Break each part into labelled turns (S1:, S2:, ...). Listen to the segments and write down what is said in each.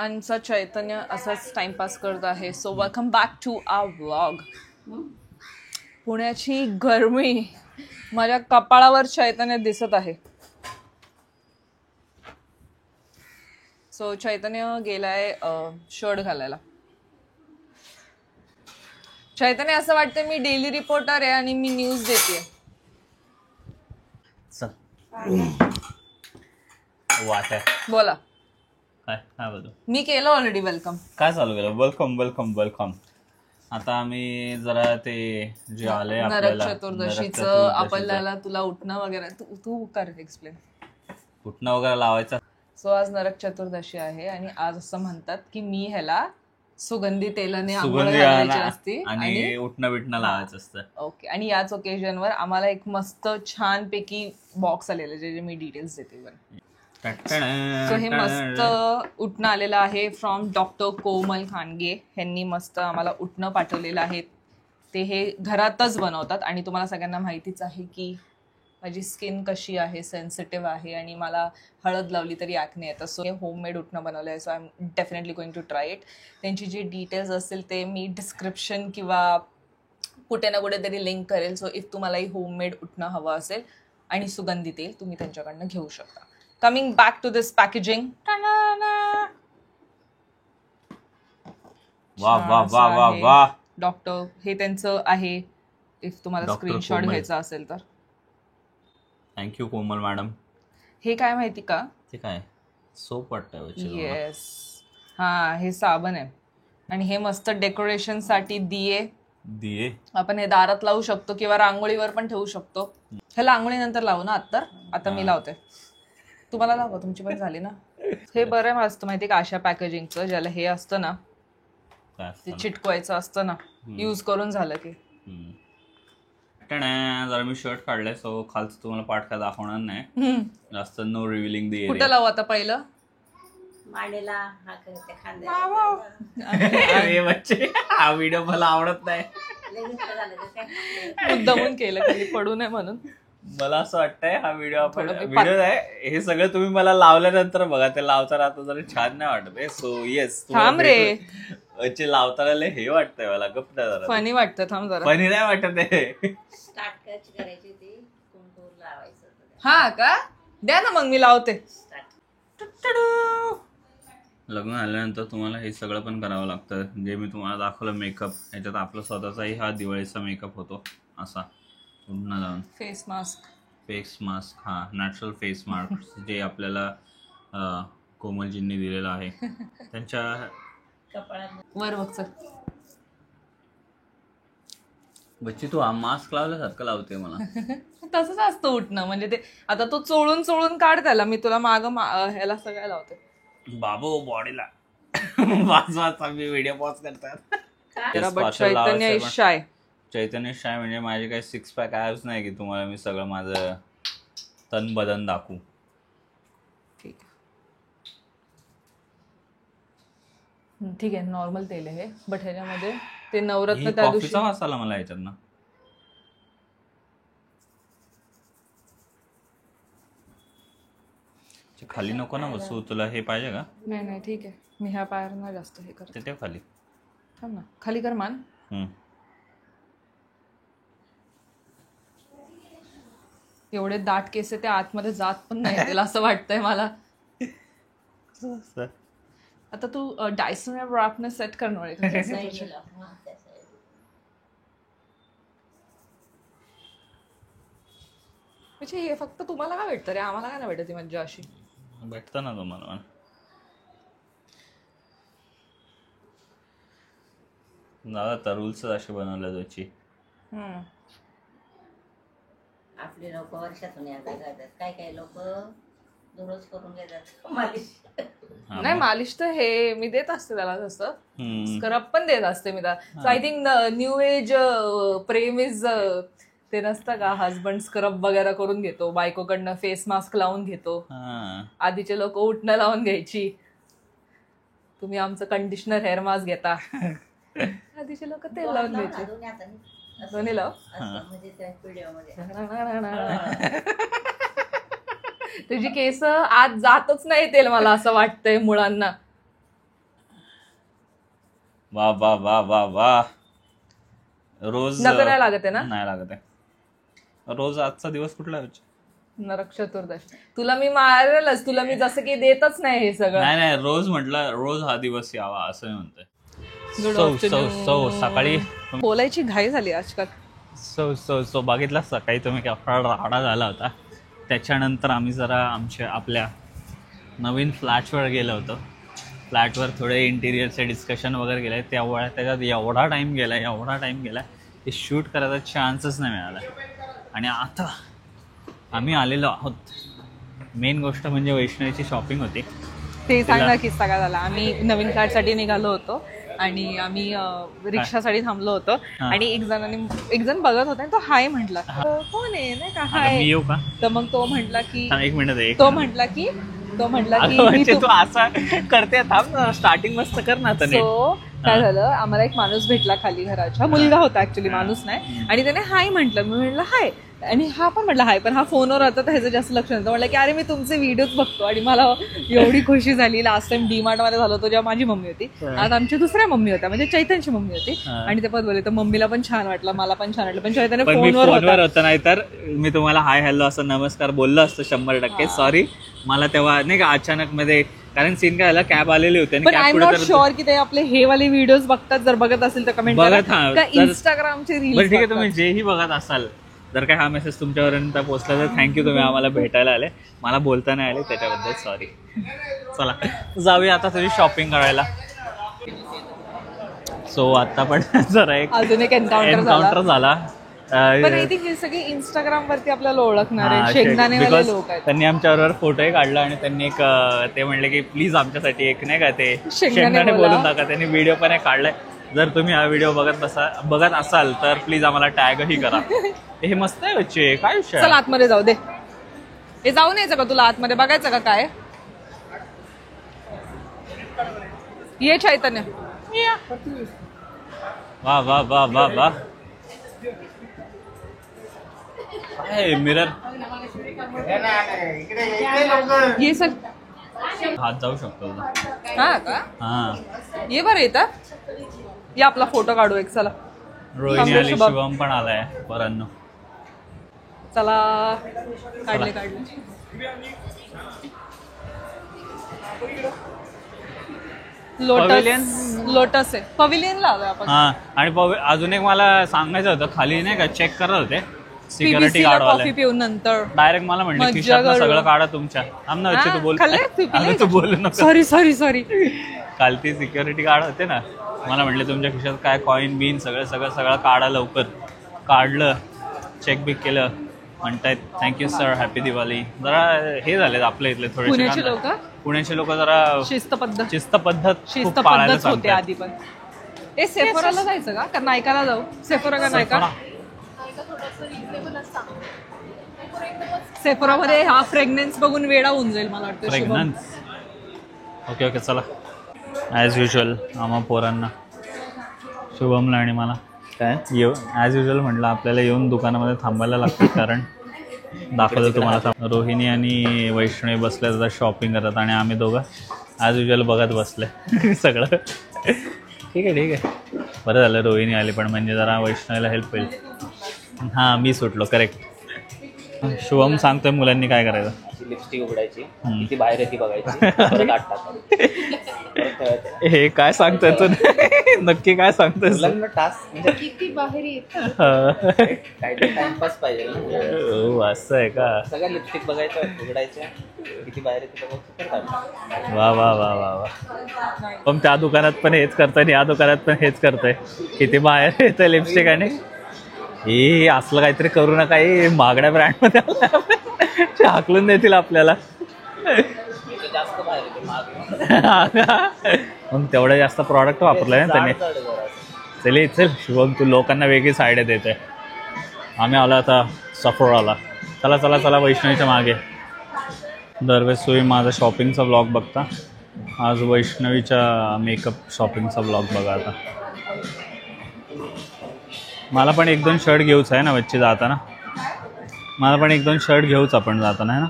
S1: आमचा चैतन्य असाच टाइमपास करत आहे. So welcome back to our vlog. पुण्याची गरमी माझ्या कपाळावर चैतन्य दिसत आहे. सो चैतन्य गेलाय शर्ट घालायला. चैतन्य असं वाटतं मी डेली रिपोर्टर आहे आणि मी न्यूज देते. बोला
S2: काय बोलतो.
S1: मी केलं ऑलरेडी वेलकम.
S2: काय चालू केलं. Welcome welcome welcome. आता आम्ही जरा ते जे आले
S1: नरक चतुर्दशीचं आपल्याला तुला उठणं वगैरे तू कर एक्सप्लेन.
S2: उठणं वगैरे लावायचं.
S1: सो आज नरक चतुर्दशी आहे आणि आज असं म्हणतात की मी ह्याला सुगंधी तेलाने आंघोळ घालायची असते
S2: आणि उठणं बिटणं लावायचं असतं.
S1: ओके. आणि याच ओकेजनवर आम्हाला एक मस्त छान पैकी बॉक्स आलेला जे मी डिटेल्स देते. सो हे मस्त उठणं आलेलं आहे फ्रॉम डॉक्टर कोमल खानगे. ह्यांनी मस्त आम्हाला उठणं पाठवलेलं आहे. ते हे घरातच बनवतात आणि तुम्हाला सगळ्यांना माहितीच आहे की माझी स्किन कशी आहे, सेन्सिटिव्ह आहे आणि मला हळद लावली तरी ॲक्ने येतं. सो हे होममेड उठणं बनवलं आहे. So I am definitely going to try it. त्यांची जी डिटेल्स असतील ते मी डिस्क्रिप्शन किंवा कुठे ना कुठेतरी लिंक करेल. सो इफ तुम्हालाही होममेड उठणं हवं असेल आणि सुगंधी तेल तुम्ही त्यांच्याकडनं घेऊ शकता. Coming back to this packaging. Doctor हे त्यांचं आहे. इफ तुम्हाला स्क्रीनशॉट घ्यायचा असेल तर.
S2: Thank you Komal madam.
S1: हे काय माहिती का.
S2: ते काय सोप वाटतं.
S1: येस. हा हे साबण आहे आणि हे मस्त डेकोरेशन साठी दिये आपण हे दारात लावू शकतो किंवा रांगोळीवर पण ठेवू शकतो. ह्याला रांगोळी नंतर लावू ना. आता मी लावते. तुम्हाला लावा. तुमची पण झाली ना. हे बरं आहे मस्त माहिती का अशा पॅकेजिंगचं. ज्याला हे असतं ना ते चिटकवायचं असतं ना. यूज करून झालं की.
S2: जरा मी शर्ट काढलाय. सो खालचं तुम्हाला पाठ काय दाखवणार नाही जास्त. नो रिव्हिलिंग दी.
S1: कुठं लावू आता. पहिलं
S3: मांडीला
S2: हा व्हिडिओ मला आवडत नाही.
S1: मुद्दामून केलं खाली पडू नये म्हणून.
S2: मला असं वाटतंय हा व्हिडिओ आहे हे सगळं तुम्ही मला लावल्यानंतर बघा. ते लावताना आता जरा छान नाही वाटत. सो येस
S1: थांब रे.
S2: लावताना हे वाटतंय मला. गप्प जरा
S1: फनी वाटतं. थांब जरा.
S2: फनी नाही वाटत आहे.
S1: हा का. द्या ना मग मी लावते.
S2: लग्न झाल्यानंतर तुम्हाला हे सगळं पण करावं लागतं. जे मी तुम्हाला दाखवलं मेकअप. ह्याच्यात आपला स्वतःचाही हा दिवाळीचा मेकअप होतो असा. पुन्हा जाऊन
S1: फेस मास्क.
S2: हा नॅचरल फेस मास्क जे आपल्याला कोमलजींनी दिलेलं आहे त्यांच्या
S1: वर बघ.
S2: बच्ची तू हा मास्क लावल्यासारखं लावते मला.
S1: तसंच असतं उठणं. म्हणजे ते आता तू चोळून काढ त्याला. मी तुला ह्याला सगळं लावते.
S2: बाबू बॉडीला वाचवाचा मी व्हिडिओ पॉज करतात. चैतन्य शाय म्हणजे माझे काही 6 पॅक ॲब्स नाही की तुम्हाला मी सगळं माझं तन बदन दाखवू.
S1: ठीक आहे. नॉर्मल तेल आहे बट ह्याच्यामध्ये ते नवरत्न त्या दिवशी
S2: मसाला मला याच्यात ना. खाली नको ना बसू. तुला हे पाहिजे का.
S1: नाही ठीक आहे. मी ह्या पायावर जास्त हे करते.
S2: ते खाली
S1: थांब ना. खाली कर मान. एवढे दाट केस ते आतमध्ये जात पण नाही त्याला असं वाटतंय मला. आता तू डायसन रॅपने सेट करणार आहे. म्हणजे हे फक्त तुम्हाला काय भेटतं रे. आम्हाला काय नाही भेटत. म्हणजे अशी
S2: भेटतं ना तुम्हाला. दादा रूल्स असे बनवले त्याची.
S3: आपले लोक वर्षातून एकदा करतात. काही लोक दररोज करून घेतात मालिश.
S1: नाही मालिश तर हे मी देत असते त्याला. तसं स्क्रब पण देत असते मी त्याला. So I think new age प्रेम इज ते नसतं का. हजबंड स्क्रब वगैरे करून घेतो. बायकोकडनं फेस मास्क लावून घेतो. आधीचे लोक उठणं लावून घ्यायची. तुम्ही आमचं कंडिशनर हेअर मास्क घेता. आधीचे लोक तेल लावून घ्यायचे. दोन्ही लाव. तुझी केस आत जातच नाही तेल मला असं वाटतंय मुळांना.
S2: वा वा वा वा वा. रोज
S1: नाही लागत आहे ना?
S2: नाही लागत आहे. रोज आजचा दिवस कुठला आहे?
S1: नरक चतुर्दशी. तुला मी मारेलच, तुला मी जसं की देतच नाही हे सगळं.
S2: नाही रोज म्हटलं, रोज हा दिवस यावा असं मी म्हणतोय. सो सकाळी
S1: बोलायची घाई झाली आजकाल.
S2: सो बघितला सकाळी तुम्ही केवढा राडा झाला होता. त्याच्यानंतर आम्ही जरा आपल्या नवीन फ्लॅटवर गेलो होतो. फ्लॅटवर थोडे इंटिरियरचे डिस्कशन वगैरे केलं. त्याच्यात एवढा टाईम गेला की शूट करायचा चान्सच नाही मिळाला. आणि आता आम्ही आलेलो आहोत. मेन गोष्ट म्हणजे वैष्णवीची शॉपिंग होती.
S1: ते सांग ना किस्सा काय झाला. आम्ही नवीन फ्लॅटसाठी निघालो होतो आणि आम्ही रिक्षासाठी थांबलो होतो आणि एक जण बघत होता आणि तो हाय म्हटला. कोण आहे नाही का हाय.
S2: मी येऊ का?
S1: तर मग तो म्हटला की
S2: एक मिनिट.
S1: तो म्हटला की
S2: तू असा करते. थांब, स्टार्टिंग मस्त कर ना.
S1: सो काय झालं, आम्हाला एक माणूस भेटला खाली घराच्या. मुलगा होता ऍक्च्युली, माणूस नाही. आणि त्याने हाय म्हटलं. मी म्हटलं हाय, आणि हा पण म्हटलं हाय, पण हा फोनवर होता तर ह्याचं जास्त लक्ष नव्हतं. म्हटलं की अरे मी तुमचे व्हिडिओज बघतो. आणि मला एवढी खुशी झाली. लास्ट टाइम डीमार्ट मध्ये झालं होतं जेव्हा माझी मम्मी होती. आज आमच्या दुसऱ्या मम्मी होत्या, म्हणजे चैतनची मम्मी होती. आणि ते पण बोलले तर मम्मीला पण छान वाटलं, मला पण छान वाटलं. पण चैतन्य फोनवर
S2: होता. नाही तर मी तुम्हाला हाय हॅलो असं नमस्कार बोललो असतो 100%. सॉरी, मला तेव्हा नाही का अचानक मध्ये, कारण सीन काय झाला, कॅब आलेली होती.
S1: पण आय एम नॉट शुअर की ते आपले हे वाले व्हिडिओज बघतात. जर बघत असेल तर कमेंट करा. इंस्टाग्रामचे रील्स
S2: ठीक आहे, तुम्ही जेही बघत असाल, जर काय हा मेसेज तुमच्यापर्यंत पोहोचला तर थँक्यू. तुम्ही आम्हाला भेटायला आले, मला बोलता नाही आले त्याच्याबद्दल सॉरी. चला जाऊया आता तुझी शॉपिंग करायला. सो आता पण जरा
S1: अजून एक एन्काउंटर
S2: झाला.
S1: पण आय थिंक हे सगळे इंस्टाग्राम वरती आपल्याला ओळखणार आहे. शेंगदाणेवाले लोक आहेत.
S2: त्यांनी आमच्याबरोबर फोटोही काढला आणि त्यांनी एक ते म्हणले की प्लीज आमच्यासाठी एक नाही का ते शेंगदाणे बोलून टाका. त्यांनी व्हिडिओ पण एक काढलाय. जर तुम्ही हा व्हिडिओ बघत असाल तर प्लीज आम्हाला टॅगही करा. हे मस्त आहे बच्चे. काय विषय.
S1: चल आतमध्ये जाऊ दे. हे जाऊन यायचं का तुला आतमध्ये बघायचं का काय. ये चैतन्य.
S2: वा वा वा वा वा. मिरर
S1: ये सर.
S2: हात जाऊ शकतो.
S1: हा का.
S2: हा
S1: ये बरं येतात. या आपला फोटो काढू एक. चला
S2: रोहिणी आली, शुभम पण आलाय परांनो.
S1: चला काढले. लोटस आहे. पवेलियन लावूया आपण.
S2: हा, आणि अजून एक मला सांगायचं होतं, खाली नाही का चेक करत होते सिक्युरिटी गार्ड वाले.
S1: पिऊन नंतर
S2: डायरेक्ट मला म्हणले खिशातनं सगळं काढा तुमच्या. आमना बच्चे तू बोल, तू बोलू नको.
S1: सॉरी.
S2: काल ती सिक्युरिटी गार्ड होते ना, मला म्हटले तुमच्या खिशात काय कॉइन बिन सगळं काढा लवकर. काढलं, चेक बिक केलं. म्हणतायत थँक्यू सर, हॅपी दिवाळी. जरा हे झाले आपल्या इथले थोडे पुण्याचे लोक जरा शिस्त पद्धत
S1: होते आधी. पण ए सेफोराला जायचं का नायकाला जाऊ. सेफोरा का नायका. सेफोरा मध्ये हा फ्रेग्रन्स बघून वेडा होऊन जाईल मला वाटतं.
S2: फ्रेग्रन्स. ओके चला. ॲज युजल आम्हा पोरांना, शुभमला आणि मला काय ॲज युजल म्हटलं आपल्याला येऊन दुकानामध्ये थांबायला लागतं. कारण दाखवलं तुम्हाला, रोहिणी आणि वैष्णवी बसल्या जातात शॉपिंग करत आणि आम्ही दोघं ॲज युजल बघत बसले सगळं. ठीक आहे. बरं झालं रोहिणी आली, पण म्हणजे जरा वैष्णवीला हेल्प होईल. हां, मी सुटलो. करेक्ट. शुभम सांगतोय मुलांनी काय करायचं.
S4: लिपस्टिक उघडायची, किती बाहेर येते बघायची.
S2: हे काय सांगतोय तू. नक्की काय सांगतोय.
S4: टास्क म्हणजे किती बाहेर येत काय टाइमपास पाहिजे.
S2: असं आहे का.
S4: सगळ्या लिपस्टिक बघायचं, उघडायच्या, किती बाहेर येते बघायचं.
S2: वा वा वा वा वा. पण त्या दुकानात पण हेच करतोय आणि या दुकानात पण हेच करतोय. किती बाहेर येतं लिपस्टिक. आणि हे असलं काहीतरी करू नका. हे महागड्या ब्रँडमध्ये हाकलून देतील आपल्याला.
S4: जास्त बाहेर
S2: मग तेवढं जास्त प्रॉडक्ट वापरलंय ना त्याने. चल शुभम, तू लोकांना वेगळीच आयडिया देतोय. आम्ही आलो आता सफोराला. चला वैष्णवीच्या मागे. दरवेळेस तुम्ही माझा शॉपिंगचा ब्लॉग बघता, आज वैष्णवीच्या मेकअप शॉपिंगचा ब्लॉग बघा. आता मला पण 1-2 शर्ट घेऊच आहे ना बच्चे जाताना. मला पण 1-2 शर्ट घेऊच आपण जाताना आहे ना.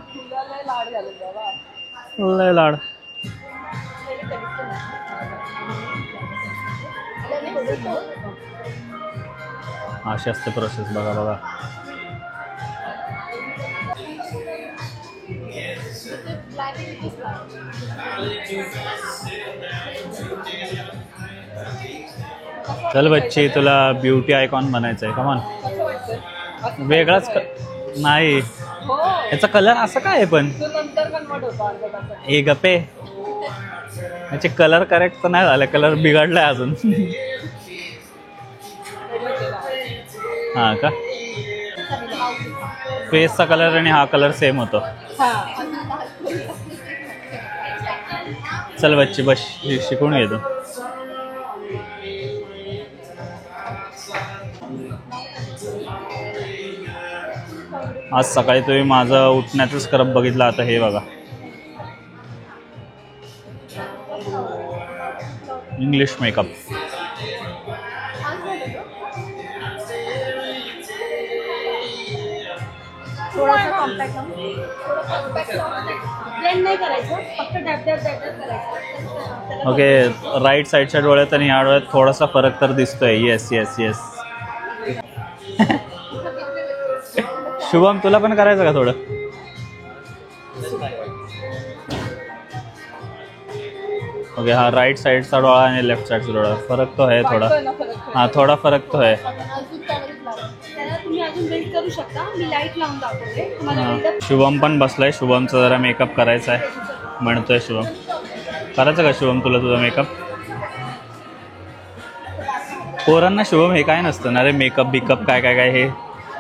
S2: लय लाड. अशी असते प्रोसेस. बघा बघा. चल बच्ची, तुला ब्युटी आयकॉन बनायचंय. कमॉन. वेगळाच नाही याचा कलर असं काय आहे पण हे गप्पे याचे कलर करेक्ट तर नाही झाले. कलर बिघडलाय अजून. हा का. फेसचा कलर आणि हा कलर सेम होतो. चल बच्ची बस शिकून घेतो. आज सकाळी तुम्ही माझं उठण्याचं स्क्रब बघितलं. आता हे बघा इंग्लिश मेकअप. ओके. राईट साईडच्या डोळ्यात आणि ह्या डोळ्यात थोडासा फरक तर दिसतोय. Yes yes yes. शुभम तुला पण करायचं का थोडं. ओके. हा राईट साईडचा डोळा आणि लेफ्ट साईडचा डोळा फरक तो आहे थोडा. हा थोडा फरक तो आहे. शुभम पण बसलाय. शुभमचा जरा मेकअप करायचा आहे म्हणतोय. शुभम करायचं का शुभम तुला तुझा मेकअप. पोरांना शुभम हे काय नसतं ना रे. मेकअप बिकअप काय काय काय हे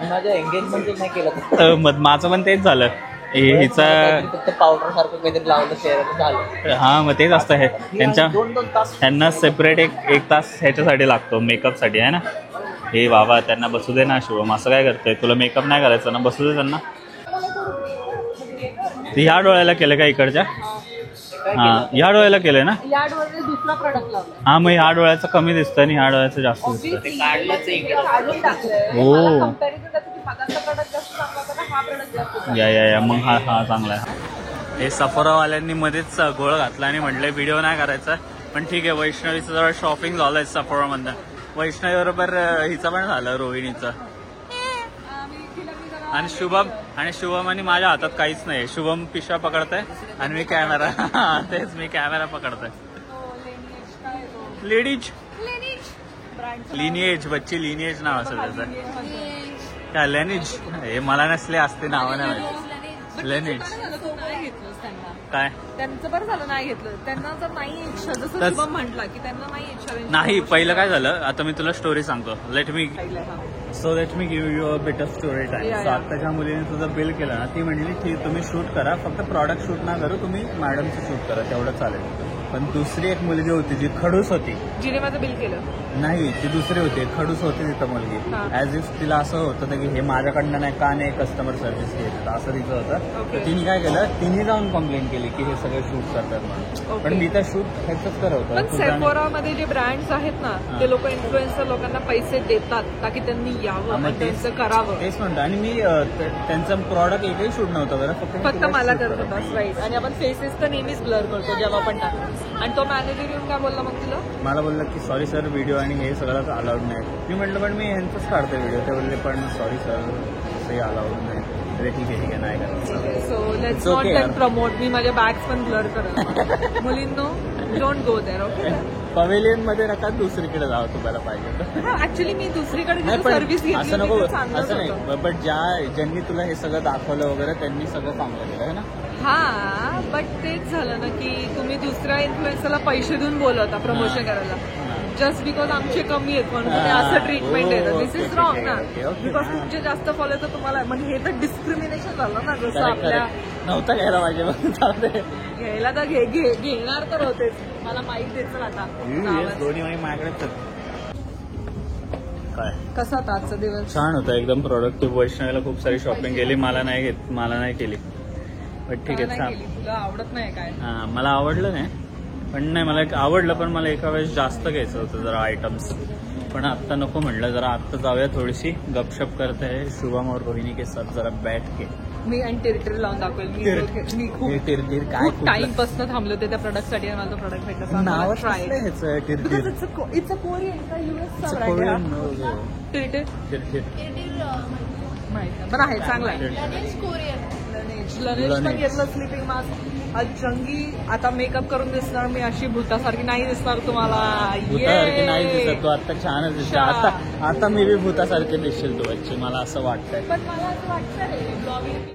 S4: माझ्या एंगेजमेंट नाही केलं.
S2: माझं पण तेच झालं. हिचा
S4: फक्त पावडर सारखं काहीतरी लावलं चेहऱ्याला झालं.
S2: हा मग तेच असतं. हे त्यांना सेपरेट एक तास ह्याच्यासाठी लागतो मेकअपसाठी आहे ना. हे बाबा त्यांना बसू दे ना शुभम. असं काय करतोय. तुला मेकअप नाही करायचं ना. बसू दे त्यांना. ह्या डोळ्याला केलं का इकडच्या. हा ह्या डोळ्याला केलंय ना.
S1: दुसरा प्रोडक्ट लावला.
S2: हा मग ह्या डोळ्याचं कमी दिसतं आणि ह्या डोळ्याचं जास्त दिसतं. हो या मग हा चांगला आहे. हे सफोरावाल्यांनी मध्येच गोळ घातला आणि म्हटलं व्हिडिओ नाही करायचा. पण ठीक आहे. वैष्णवीचं जरा शॉपिंग झालंय सफोरामधनं. वैष्णवी बरोबर हिचं पण झालं रोहिणीचं. आणि शुभम आणि माझ्या हातात काहीच नाही. शुभम पिशव्या पकडतोय आणि मी कॅमेरा. तेच मी कॅमेरा पकडतोय. लिनिएज बच्ची. लिनिएज नाव असेल त्याचं. काय लेनिज. हे मला नसले असते नावं नाही माहिती. लेनिज काय.
S1: त्यांचं बरं झालं नाही घेतलं. त्यांना जर नाही इच्छा जसं शुभम म्हटला की त्यांना नाही इच्छा
S2: नाही. पहिलं काय झालं आता मी तुला स्टोरी सांगतो. Let me give you a bit of story time. So आत्ताच्या मुलीने तुझं बिल केलं ना. ती म्हणली ठीक तुम्ही शूट करा फक्त प्रॉडक्ट शूट ना करू. तुम्ही मॅडमचं शूट करा तेवढं चालेल. पण दुसरी एक मुलगी होती जी खडूस होती.
S1: जिने माझं बिल केलं
S2: नाही ती दुसरी होती. खडूस होती तिथं मुलगी. ऍज इफ तिला असं होतं की हे माझ्याकडनं नाही का नाही कस्टमर सर्व्हिस घेत असं तिचं होतं. तर तिने काय केलं. तिने जाऊन कंप्लेंट केली की हे सगळं शूट करतात म्हणून. पण मी तर शूट ह्याच करत होतो.
S1: सेफोरामध्ये जे ब्रँड्स आहेत ना ते लोक इन्फ्लुएन्सर लोकांना पैसे देतात ताकी त्यांनी यावं आणि त्यांचं करावं.
S2: तेच म्हणतो. आणि मी त्यांचं प्रॉडक्ट एकही शूट नव्हतं बरं.
S1: फक्त मला करत होता. राईट. आणि आपण फेसेस तर नेहमीच ब्लर करतो जेव्हा पण टाकतो. आणि तो मॅनेजर येऊन काय बोलला मग तुला. मला बोलला की सॉरी सर व्हिडिओ आणि हे सगळं अलाउड नाही. मी म्हटलं पण मी ह्यांचंच काढतो व्हिडिओ. ते बोलले पण सॉरी सर ते अलाउड नाही. अरे ठीक आहे नाही करायचं. So let's not then promote. मी माझ्या बॅग्स पण ब्लर करत. मुलींनो don't go there. Okay.
S2: Pavilion मध्ये नका दुसरीकडे जावं तुम्हाला पाहिजे.
S1: ऍक्च्युली मी दुसरीकडे सर्व्हिस घेतली.
S2: असं नको. असं नाही. बट ज्यांनी तुला हे सगळं दाखवलं वगैरे त्यांनी सगळं चांगलं केलं आहे ना.
S1: हा बट तेच झालं ना की तुम्ही दुसऱ्या इन्फ्लुएन्सरला पैसे देऊन बोलवता प्रमोशन करायला. जस्ट बिकॉज आमचे कमी आहेत म्हणून तुम्ही असं ट्रीटमेंट देतं. दिस इज रॉंग ना. बिकॉज तुमचे जास्त फॉलो तर तुम्हाला म्हणजे हे तर डिस्क्रिमिनेशन झालं ना. जसं आपल्या
S2: नव्हतं घ्यायला पाहिजे.
S1: घ्यायला तर घेणार तर होतेच. मला माहित देत आता
S2: दोन्ही माझ्याकडे. काय
S1: कसा होता आजचा दिवस.
S2: छान होता एकदम प्रोडक्टिव्ह. वैष्णवीला खूप सारी शॉपिंग केली. मला नाही केली. बट ठीक आहे.
S1: तुला आवडत नाही काय.
S2: हां मला आवडलं नाही. पण नाही मला आवडलं. पण मला एका वेळेस जास्त घ्यायचं होतं जरा आयटम्स. पण आत्ता नको म्हटलं. जरा आत्ता जाऊया थोडीशी गपशप करते है शुभम और रोहिणी के साथ जरा बैठ के.
S1: मी आणि टिरटिर लावून दाखवेल. मी खूप टाइम पासून थांबले होते त्या प्रोडक्ट साठी आणि मला तो प्रोडक्ट भेटला. ट्राय इट्स अ कोरियन का US टिरटिर माहिती पण आहे चांगला आहे. लनेज पण घेतलं स्लीपिंग मास्क. आज जंगी आता मेकअप करून दिसणार मी अशी भूतासारखी नाही दिसणार तुम्हाला.
S2: नाही दिसत तू आता छानच दिसते. आता मी बी भूतासारखे दिसशील तू ऍक्च्युअली मला असं वाटतंय.
S1: पण मला असं वाटतं ब्लॉगिंग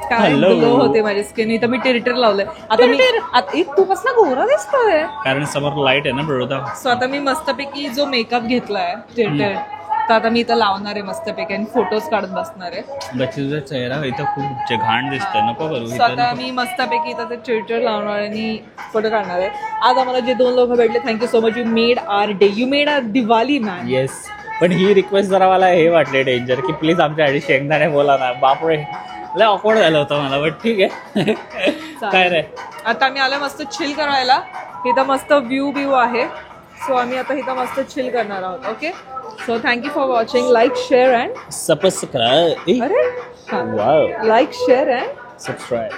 S1: काय ग्लो होते माझी स्किन. इथं मी टिरटिर लावलंय. आता मी तू कसला गोरा दिसतोय
S2: कारण समोर लाईट आहे ना बरोदा.
S1: सो आता मी मस्तपैकी जो मेकअप घेतलाय टिरटिर तर आता मी इथं लावणार आहे मस्तपैकी आणि फोटोज काढत बसणार आहे.
S2: तुझा चेहरा इथं खूप घाण दिसतोय नको करू.
S1: सो आता मी मस्तपैकी इथं ते टिरटिर लावणार आणि फोटो काढणार आहे. आज आम्हाला जे 2 लोक भेटले thank you so much. You made our day. You made our Diwali man.
S2: Yes पण ही रिक्वेस्ट जरा मला हे वाटले डेंजर की प्लीज आमच्यासाठी शेंगदाणे बोला ना. बापरे लय ऑकवर्ड झालं होतं मला बट ठीक आहे. काय रे
S1: आता आम्ही आलो मस्त चिल करायला. इथं मस्त व्ह्यू आहे. सो आम्ही आता इथं मस्त चिल करणार आहोत. Okay so thank you for watching. Like share and
S2: subscribe.
S1: अरे लाईक शेअर अँड
S2: सबस्क्राईब.